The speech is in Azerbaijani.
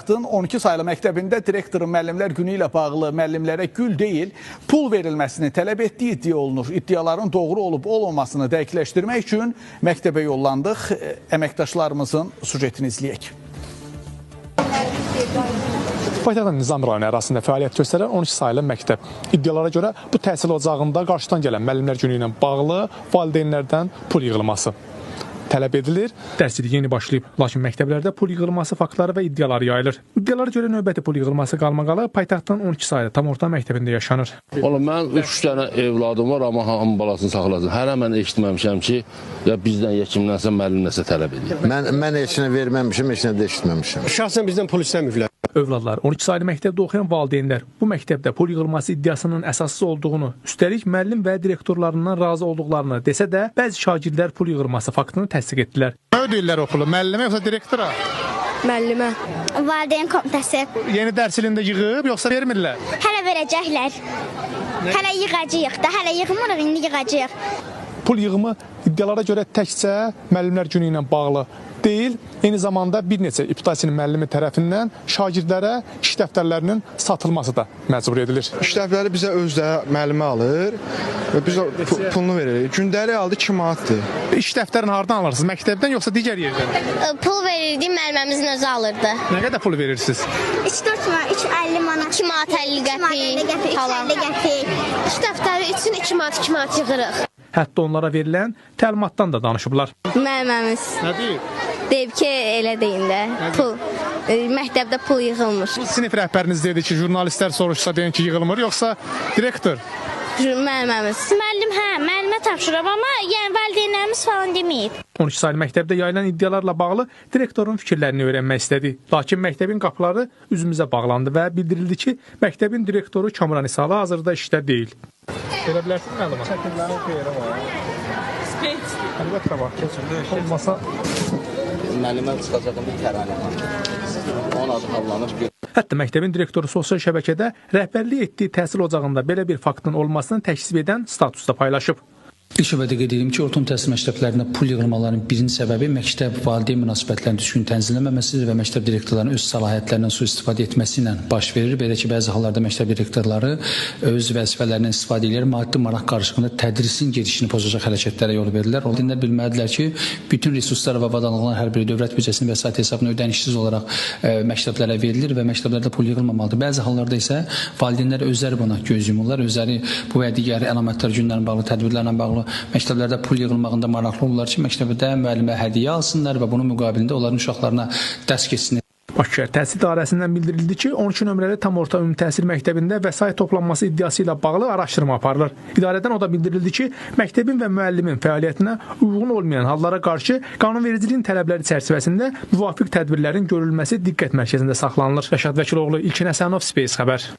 Paytaxtın 12 sayılı məktəbində direktorun müəllimlər günü ilə bağlı müəllimlərə gül deyil, pul verilməsini tələb etdiyi iddia olunur. İddiaların doğru olub-olmamasını dəqiqləşdirmək üçün məktəbə yollandıq. Əməkdaşlarımızın süjetini izləyək. Paytaxtın Nizami rayonu ərazisində fəaliyyət göstərən 12 sayılı məktəb. İddialara görə bu təhsil ocağında qarşıdan gələn müəllimlər günü ilə bağlı valideynlərdən pul yığılması tələb edilir. Dərs ili yeni başlayıb, lakin məktəblərdə pul yığılması faktları və iddialar yayılır. İddialara görə növbəti pul yığılması qalmaqalı Paytaxtın 12 sayılı tam orta məktəbində yaşanır. Mən 3 dənə evladım var, amma hamı balasını saxlasın. Hələ mən eşitməmişəm ki, ya bizdən yekimlənsə, müəllim nəsə tələb edir. Mən eşinə verməmişim, eşinə də eşitməmişim. Şəxsən bizdən pul istəməyiblər. Övladlar 12 sayılı məktəbdə oxuyan valideynlər bu məktəbdə pul yığılması iddiasının əsassız olduğunu, üstəlik müəllim və direktorlarından razı olduqlarını desə də, bəzi şagirdlər pul yığılması faktını təsdiq etdilər. Nə ödəyirlər okulu? Müəllimə yoxsa direktora? Müəllimə. Valideyn komitəsi. Yeni dərs ilində yığıb yoxsa vermirlər? Hələ verəcəklər. Hələ yığacağıq da, hələ yığmırıq, indi yığacağıq. Pul yığımı iddialara görə təkcə müəllimlər günü ilə bağlı deyil, eyni zamanda bir neçə ibtidai müəllimi tərəfindən şagirdlərə iş dəftərlərinin satılması da məcbur edilir. İş dəftəri bizə özdə müəllimə alır və biz pulunu veririk. Gündəlik aldı 2 manatdır. İş dəftərini hardan alırsınız? Məktəbdən yoxsa digər yerdən? Pul verirdi, müəllimimizin özü alırdı. Nə qədər pul verirsiniz? 3-4 manat, 3,50 manat. 2 manat 50 qəpik. 3,50 qəpik. İş dəftəri üçün 2 manat, 2 manat yığırıq. Hətta onlara verilən təlimatdan da danışıblar. Müəllimimiz Nə deyib? deyib ki, elə deyin də, pul, məktəbdə pul yığılmır. Sinif rəhbəriniz dedi ki, jurnalistlər soruşsa deyin ki, yığılmır, yoxsa direktor? Müəllimimiz. Müəllimə tapşırıb, amma yəni valideynlərimiz falan deməyib. 12 sayılı məktəbdə yayılan iddialarla bağlı direktorun fikirlərini öyrənmək istədi. Lakin məktəbin qapıları üzümüzə bağlandı və bildirildi ki, məktəbin direktoru Kamuran İsalı hazırda işdə deyil. Verə bilərsiniz məlumat? Çəkimləri oxuyarım o. Spets. Əlbəttə var. Olmasa Müəllimə çıxacaqım bir təranə. Onun adı hallanır. Hətta məktəbin direktoru sosial şəbəkədə rəhbərlik etdiyi təhsil ocağında belə bir faktın olmasını təksib edən statusda paylaşıb. İlk şöbədə qeyd edim ki, orta təhsil məktəblərində pul yığılmalarının birinci səbəbi məktəb valideyn münasibətlərinin düzgün tənzimlənməməsidir və məktəb direktorlarının öz səlahiyyətlərindən sui-istifadə etməsi ilə baş verir. Belə ki, bəzi hallarda məktəb direktorları öz vəzifələrindən istifadə edir, maddi maraq qarışığında tədrisin gedişini pozacaq hərəkətlərə yol verirlər. Valideynlər bilməlidirlər ki, bütün resurslar və avadanlıqlar hər biri dövlət büdcəsinin vəsait hesabına ödənişsiz olaraq məktəblərə verilir və məktəblərdə pul yığılmamalıdır. Bəzi hallarda isə valideynlər özləri buna göz yumurlar, özləri bu və digər əlamətlər günlərlə bağlı, tədbirlərlə bağlı məktəblərdə pul yığılmağında maraqlı olurlar ki, məktəbdə müəllimə hədiyyə alsınlar və bunun müqabilində onların uşaqlarına dərs keçsin. Bakı Şəhər Təhsil İdarəsindən bildirildi ki, 12 nömrəli tam orta ümumi təhsil məktəbində vəsait toplanması iddiası ilə bağlı araşdırma aparılır. İdarədən o da bildirildi ki, məktəbin və müəllimin fəaliyyətinə uyğun olmayan hallara qarşı qanunvericiliyin tələbləri çərçivəsində müvafiq tədbirlərin görülməsi diqqət mərkəzində saxlanılır. Rəşad Vəkiloğlu, İlkin Həsənov, Space xəbər.